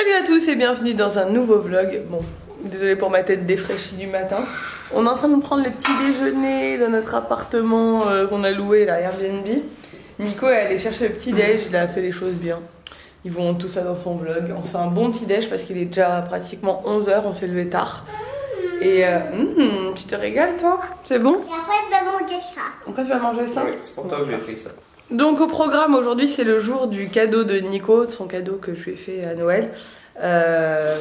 Salut à tous et bienvenue dans un nouveau vlog. Bon, désolée pour ma tête défraîchie du matin. On est en train de prendre le petit déjeuner dans notre appartement qu'on a loué, la Airbnb. Nico est allé chercher le petit déj, il a fait les choses bien. Ils vont tout ça dans son vlog. On se fait un bon petit déj parce qu'il est déjà pratiquement 11 h, on s'est levé tard. Et tu te régales toi? C'est bon? Et après tu vas manger ça. Après tu vas manger ça? Oui, c'est pour toi que j'ai fait ça. Donc au programme aujourd'hui c'est le jour du cadeau de Nico, son cadeau que je lui ai fait à Noël.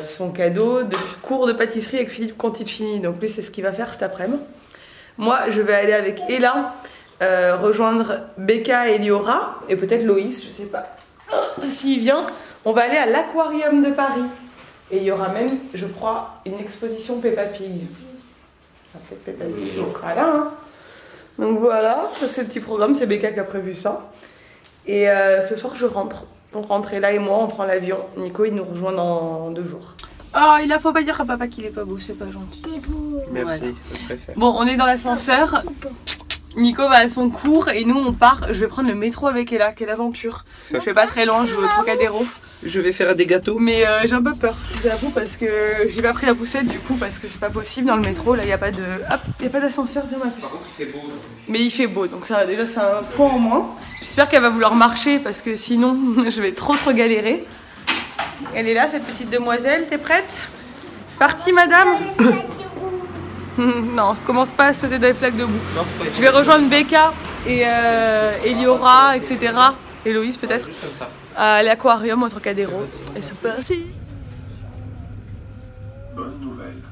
Son cadeau de cours de pâtisserie avec Philippe Conticini. Donc lui c'est ce qu'il va faire cet après-midi. Moi je vais aller avec Ella rejoindre Becca et Liora et peut-être Loïs, je sais pas s'il vient. On va aller à l'aquarium de Paris. Et il y aura même, je crois, une exposition Peppa Pig. Enfin, peut-être Peppa Pig sera là. Hein. Donc voilà, ça c'est le petit programme, c'est Becca qui a prévu ça. Et ce soir je rentre. On rentre Ella et moi, on prend l'avion. Nico il nous rejoint dans 2 jours. Oh, il faut pas dire à papa qu'il est pas beau, c'est pas gentil. T'es beau. Merci, Voilà. je préfère. Bon, on est dans l'ascenseur. Nico va à son cours et nous on part. Je vais prendre le métro avec Ella, quelle aventure. Je vais pas très loin, je vais au Trocadéro. Je vais faire des gâteaux. Mais j'ai un peu peur, j'avoue, parce que j'ai pas pris la poussette du coup, parce que c'est pas possible dans le métro. Là, il n'y a pas de. Hop, il n'y a pas d'ascenseur, viens ma puce. Par contre, il fait beau. Mais il fait beau, donc ça déjà c'est un point en moins. J'espère qu'elle va vouloir marcher parce que sinon je vais trop galérer. Elle est là, cette petite demoiselle, t'es prête? Partie madame? Non, je commence pas à sauter dans les flaques debout. Non, Je vais rejoindre Becca et Liora, etc. Et Loïs peut-être comme ça. à l'aquarium au Trocadéro. Et c'est parti. Bonne nouvelle.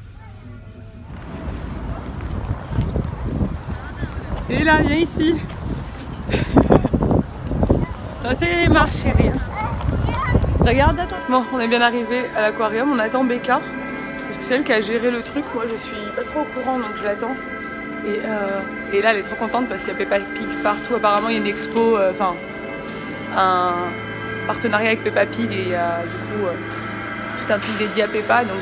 Et là, viens ici. C'est marche chérie. Regarde, attends. Bon, on est bien arrivé à l'aquarium, on attend Becca. Parce que c'est elle qui a géré le truc, moi je suis pas trop au courant donc je l'attends. Et là elle est trop contente parce qu'il y a Peppa Pig partout. Apparemment il y a une expo, enfin un partenariat avec Peppa Pig et il y a du coup tout un truc dédié à Peppa. Donc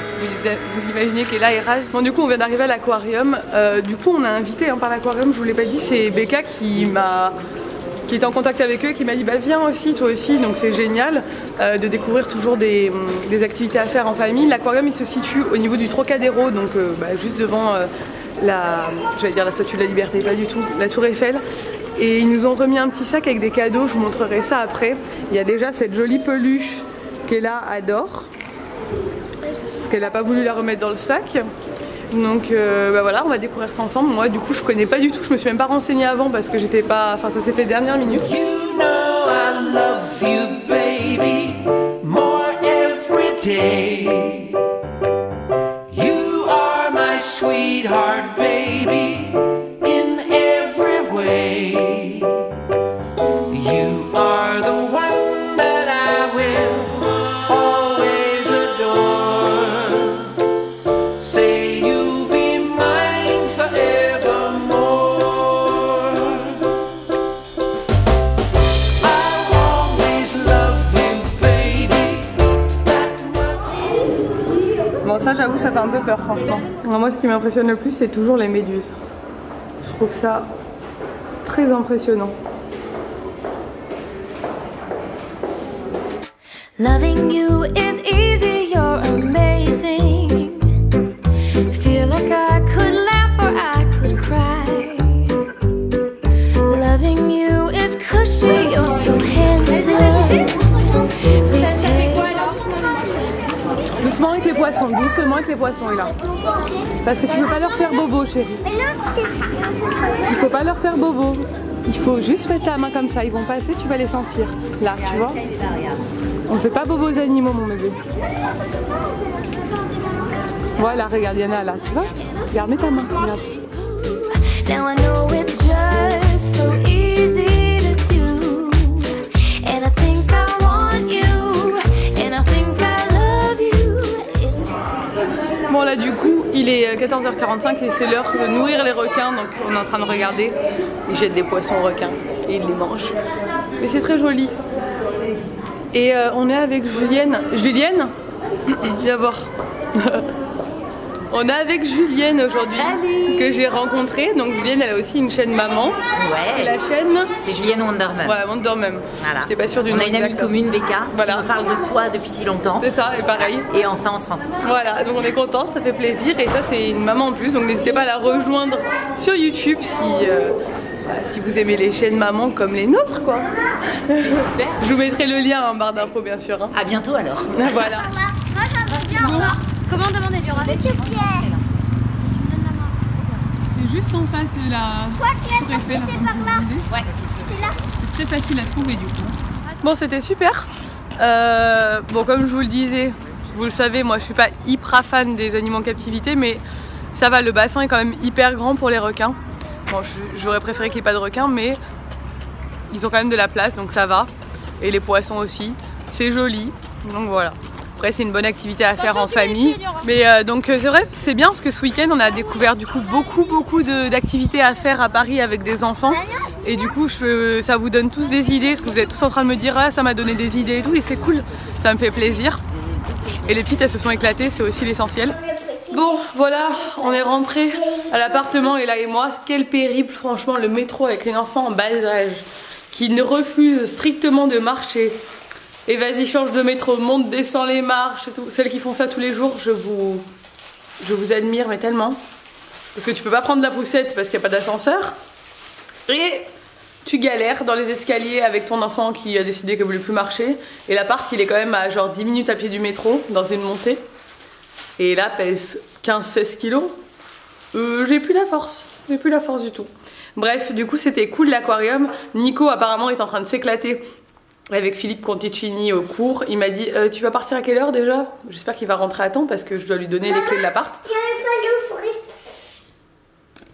vous imaginez qu'elle est là. Bon du coup on vient d'arriver à l'aquarium. Du coup on a invité par l'aquarium, je vous l'ai pas dit, c'est Becca qui était en contact avec eux, qui m'a dit bah viens aussi, toi aussi, donc c'est génial de découvrir toujours des activités à faire en famille. L'aquarium il se situe au niveau du Trocadéro, donc juste devant j'allais dire la Statue de la Liberté, pas du tout, la Tour Eiffel. Et ils nous ont remis un petit sac avec des cadeaux, je vous montrerai ça après. Il y a déjà cette jolie peluche qu'Ella adore, parce qu'elle n'a pas voulu la remettre dans le sac. Donc voilà, on va découvrir ça ensemble. Moi du coup je connais pas du tout, je me suis même pas renseignée avant parce que j'étais pas. Enfin ça s'est fait dernière minute. You know I love you, baby, more every day. You are my sweetheart, baby, in every way. You are the one that I will always adore. Say you'll be mine forevermore. I'll always love you, baby, that much. Bon ça j'avoue ça fait un peu peur franchement. Alors, moi ce qui m'impressionne le plus c'est toujours les méduses. Je trouve ça très impressionnant. Loving you is easy, you're amazing. Feel like I could laugh or I could cry. Loving you is cushy, you're so handsome. Please take. Doucement avec les poissons, doucement avec les poissons là. Parce que tu veux pas leur faire bobo chérie. Il faut pas leur faire bobo. Il faut juste mettre ta main comme ça, ils vont passer, tu vas les sentir. Là, tu vois. On ne fait pas bobo aux animaux mon bébé. Voilà, regarde, il y en a là, tu vois. Regarde, mets ta main, regarde. Now I know it's just so easy to do. And I think I want you. And I think I love you. Bon là du coup, il est 14h45 et c'est l'heure de nourrir les requins. Donc on est en train de regarder. Ils jettent des poissons aux requins et ils les mangent. Mais c'est très joli. Et on est avec Julienne. Julienne, viens voir. On est avec Julienne aujourd'hui que j'ai rencontrée. Donc Julienne elle a aussi une chaîne maman. Ouais. Et la chaîne C'est Julienne Wonderman. voilà, Wonder Mum. Voilà. J'étais pas sûre du nom. On a une amie exact. commune, Becca, Voilà. qui me parle de toi depuis si longtemps. C'est ça, et pareil. Et enfin, on se rencontre. Voilà, donc on est contente, ça fait plaisir. Et ça, c'est une maman en plus, donc n'hésitez pas à la rejoindre sur YouTube si vous aimez les chaînes maman comme les nôtres, quoi. Je vous mettrai le lien en barre d'infos, bien sûr. Hein. À bientôt alors. Voilà. Moi j'aimerais bien voir. Comment demander du rhum? C'est juste en face de la Tour Eiffel, c'est par là. Ouais. C'est là. C'est très facile à trouver du coup. Bon, c'était super. Bon, comme je vous le disais, vous le savez, moi je suis pas hyper fan des animaux en captivité, mais ça va, le bassin est quand même hyper grand pour les requins. Bon, j'aurais préféré qu'il n'y ait pas de requins, mais ils ont quand même de la place, donc ça va. Et les poissons aussi. C'est joli, donc voilà. Après, c'est une bonne activité à faire en famille. Mais donc c'est vrai, c'est bien parce que ce week-end, on a découvert du coup beaucoup d'activités à faire à Paris avec des enfants. Et du coup, ça vous donne tous des idées, parce que vous êtes tous en train de me dire ah, ça m'a donné des idées et tout, et c'est cool, ça me fait plaisir. Et les petites, elles se sont éclatées, c'est aussi l'essentiel. Bon, voilà, on est rentré à l'appartement, et là et moi, quel périple, franchement, le métro avec une enfant en bas âge qui ne refuse strictement de marcher. Et vas-y, change de métro, monte, descend les marches et tout. Celles qui font ça tous les jours, je vous admire, mais tellement. Parce que tu peux pas prendre la poussette parce qu'il n'y a pas d'ascenseur. Et tu galères dans les escaliers avec ton enfant qui a décidé qu'elle voulait plus marcher. Et l'appart, il est quand même à genre 10 minutes à pied du métro, dans une montée. Et là, pèse 15-16 kilos. J'ai plus la force. J'ai plus la force du tout. Bref, du coup, c'était cool l'aquarium. Nico, apparemment, est en train de s'éclater avec Philippe Conticini au cours. Il m'a dit tu vas partir à quelle heure déjà? J'espère qu'il va rentrer à temps parce que je dois lui donner les clés de l'appart.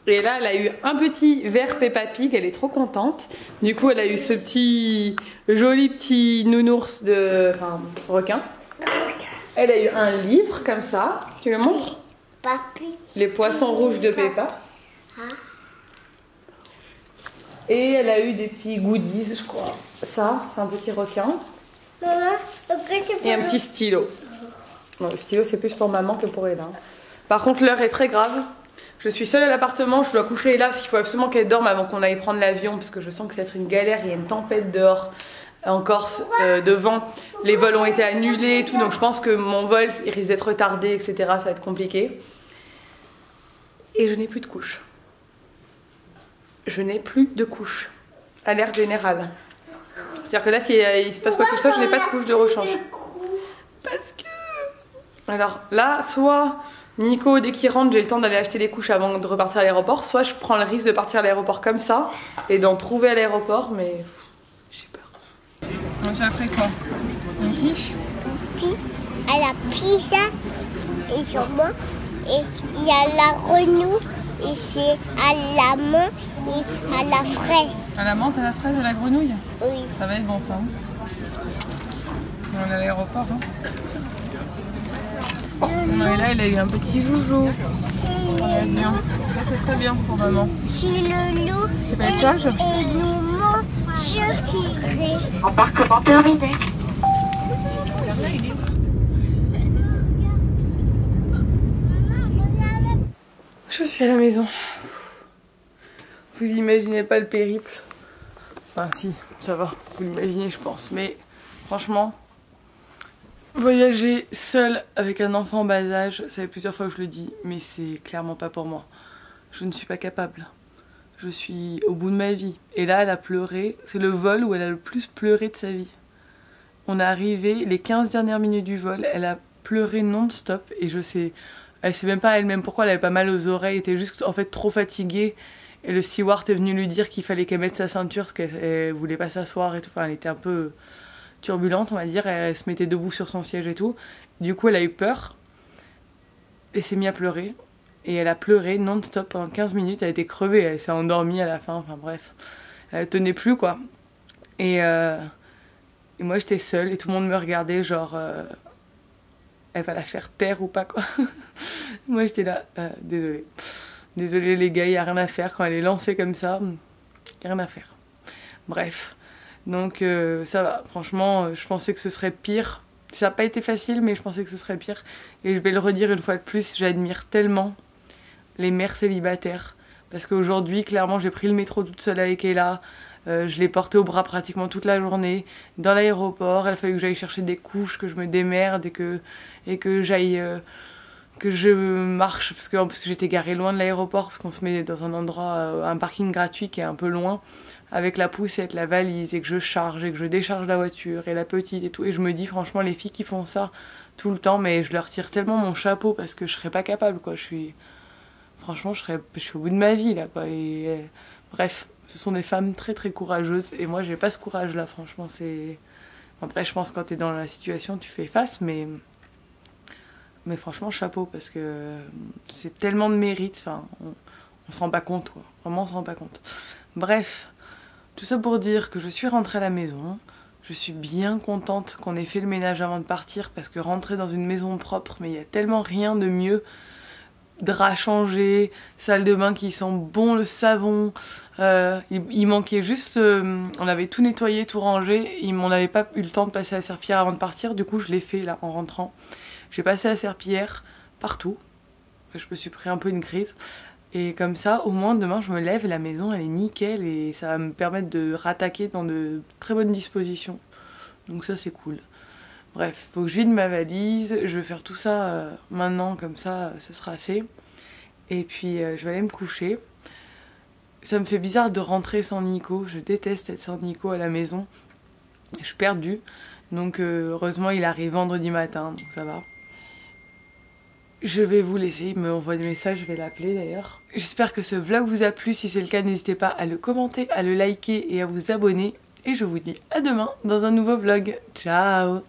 Et là elle a eu un petit verre Peppa Pig, elle est trop contente. Du coup elle a eu ce petit joli petit nounours de requin. Elle a eu un livre comme ça. Tu le montres? Papy. Les poissons rouges de Peppa. Et elle a eu des petits goodies, je crois. Ça, c'est un petit requin. Et un petit stylo. Bon, le stylo, c'est plus pour maman que pour elle. Hein. Par contre, l'heure est très grave. Je suis seule à l'appartement, je dois coucher là parce qu'il faut absolument qu'elle dorme avant qu'on aille prendre l'avion parce que je sens que ça va être une galère. Il y a une tempête dehors en Corse de vent. Les vols ont été annulés et tout, donc je pense que mon vol il risque d'être retardé, etc. Ça va être compliqué. Et je n'ai plus de couche. Je n'ai plus de couche. Alerte générale. C'est-à-dire que là, s'il se passe quoi que ce soit, je n'ai pas de couche de rechange. Parce que... Alors là, soit Nico, dès qu'il rentre, j'ai le temps d'aller acheter des couches avant de repartir à l'aéroport, soit je prends le risque de partir à l'aéroport comme ça et d'en trouver à l'aéroport, mais j'ai peur. Donc après quoi? Une quiche? Puis, à la pizza et jambon. Et il y a la grenouille. Et c'est à la menthe et à la fraise. À la menthe, à la fraise, à la grenouille? Oui. Ça va être bon ça. Hein. On est à l'aéroport. Hein. Non, et là, il a eu un petit joujou. Ça va être bien. Ça, c'est très bien pour maman. C'est le loup. C'est pas être sage? Et nous mangerons. Embarquement terminé. Je suis à la maison. Vous imaginez pas le périple. Enfin si, ça va, vous l'imaginez je pense. Mais franchement, voyager seule avec un enfant en bas âge, ça fait plusieurs fois que je le dis, mais c'est clairement pas pour moi. Je ne suis pas capable. Je suis au bout de ma vie. Et là, elle a pleuré. C'est le vol où elle a le plus pleuré de sa vie. On est arrivé, les 15 dernières minutes du vol, elle a pleuré non-stop. Et je sais... Elle sait même pas elle-même pourquoi elle avait pas mal aux oreilles, elle était juste en fait trop fatiguée. Et le steward est venu lui dire qu'il fallait qu'elle mette sa ceinture parce qu'elle voulait pas s'asseoir et tout. Enfin, elle était un peu turbulente, on va dire. Elle se mettait debout sur son siège et tout. Du coup, elle a eu peur et s'est mise à pleurer. Et elle a pleuré non-stop pendant 15 minutes. Elle était crevée, elle s'est endormie à la fin. Enfin bref, elle tenait plus quoi. Et moi, j'étais seule et tout le monde me regardait genre... elle va la faire taire ou pas quoi. Moi j'étais là, désolée. Désolée les gars, il n'y a rien à faire. Quand elle est lancée comme ça, il n'y a rien à faire. Bref. Donc ça va, franchement, je pensais que ce serait pire. Ça n'a pas été facile, mais je pensais que ce serait pire. Et je vais le redire une fois de plus, j'admire tellement les mères célibataires. Parce qu'aujourd'hui, clairement, j'ai pris le métro toute seule avec Ella. Je l'ai portée au bras pratiquement toute la journée. Dans l'aéroport, il a fallu que j'aille chercher des couches, que je me démerde et que j'aille... que je marche, parce qu'en plus j'étais garée loin de l'aéroport, parce qu'on se met dans un endroit, un parking gratuit qui est un peu loin, avec la poussette, la valise, et que je charge, et que je décharge la voiture, et la petite et tout. Et je me dis, franchement, les filles qui font ça tout le temps, mais je leur tire tellement mon chapeau, parce que je serais pas capable, quoi. Franchement, je suis au bout de ma vie, là, quoi. Et, bref, ce sont des femmes très très courageuses, et moi, j'ai pas ce courage-là, franchement, c'est... Après, je pense que quand t'es dans la situation, tu fais face, mais franchement, chapeau, parce que c'est tellement de mérite, enfin, on se rend pas compte, quoi. Vraiment, on se rend pas compte. Bref, tout ça pour dire que je suis rentrée à la maison. Je suis bien contente qu'on ait fait le ménage avant de partir, parce que rentrer dans une maison propre, mais il y a tellement rien de mieux. Drap changé, salle de bain qui sent bon le savon. Il manquait juste... on avait tout nettoyé, tout rangé. On n'avait pas eu le temps de passer la serpillière avant de partir. Du coup, je l'ai fait là en rentrant. J'ai passé la serpillière partout. Je me suis pris un peu une crise. Et comme ça, au moins demain, je me lève et la maison, elle est nickel. Et ça va me permettre de rattaquer dans de très bonnes dispositions. Donc ça, c'est cool. Bref, faut que je vide ma valise. Je vais faire tout ça maintenant, comme ça, ce sera fait. Et puis, je vais aller me coucher. Ça me fait bizarre de rentrer sans Nico. Je déteste être sans Nico à la maison. Je suis perdue. Donc, heureusement, il arrive vendredi matin, donc ça va. Je vais vous laisser, il me envoie des messages, je vais l'appeler d'ailleurs. J'espère que ce vlog vous a plu, si c'est le cas n'hésitez pas à le commenter, à le liker et à vous abonner. Et je vous dis à demain dans un nouveau vlog. Ciao!